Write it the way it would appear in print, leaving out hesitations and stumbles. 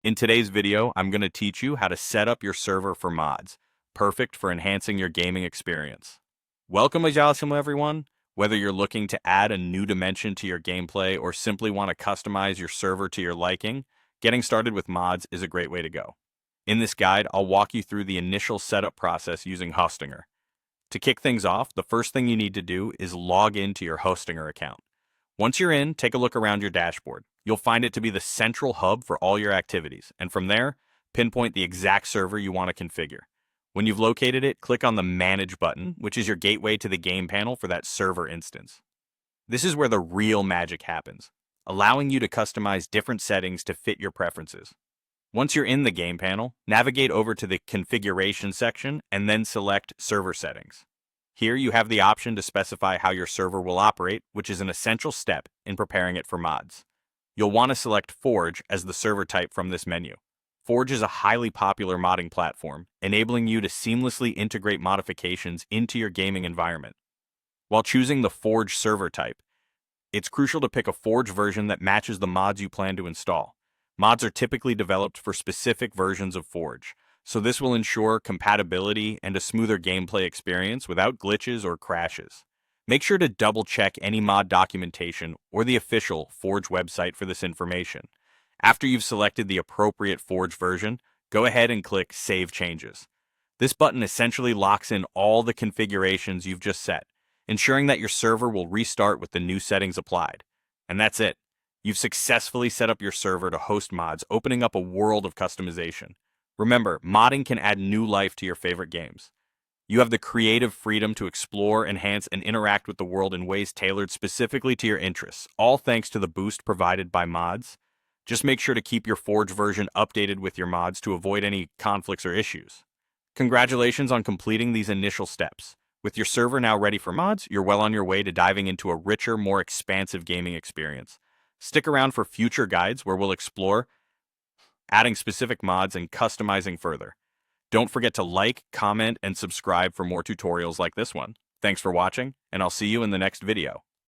In today's video, I'm going to teach you how to set up your server for mods, perfect for enhancing your gaming experience. Welcome, everyone. Whether you're looking to add a new dimension to your gameplay or simply want to customize your server to your liking, getting started with mods is a great way to go. In this guide, I'll walk you through the initial setup process using Hostinger. To kick things off, the first thing you need to do is log into your Hostinger account. Once you're in, take a look around your dashboard. You'll find it to be the central hub for all your activities, and from there, pinpoint the exact server you want to configure. When you've located it, click on the Manage button, which is your gateway to the game panel for that server instance. This is where the real magic happens, allowing you to customize different settings to fit your preferences. Once you're in the game panel, navigate over to the Configuration section and then select Server Settings. Here you have the option to specify how your server will operate, which is an essential step in preparing it for mods. You'll want to select Forge as the server type from this menu. Forge is a highly popular modding platform, enabling you to seamlessly integrate modifications into your gaming environment. While choosing the Forge server type, it's crucial to pick a Forge version that matches the mods you plan to install. Mods are typically developed for specific versions of Forge, so this will ensure compatibility and a smoother gameplay experience without glitches or crashes. Make sure to double-check any mod documentation or the official Forge website for this information. After you've selected the appropriate Forge version, go ahead and click Save Changes. This button essentially locks in all the configurations you've just set, ensuring that your server will restart with the new settings applied. And that's it. You've successfully set up your server to host mods, opening up a world of customization. Remember, modding can add new life to your favorite games. You have the creative freedom to explore, enhance, and interact with the world in ways tailored specifically to your interests, all thanks to the boost provided by mods. Just make sure to keep your Forge version updated with your mods to avoid any conflicts or issues. Congratulations on completing these initial steps. With your server now ready for mods, you're well on your way to diving into a richer, more expansive gaming experience. Stick around for future guides where we'll explore adding specific mods and customizing further. Don't forget to like, comment, and subscribe for more tutorials like this one. Thanks for watching, and I'll see you in the next video.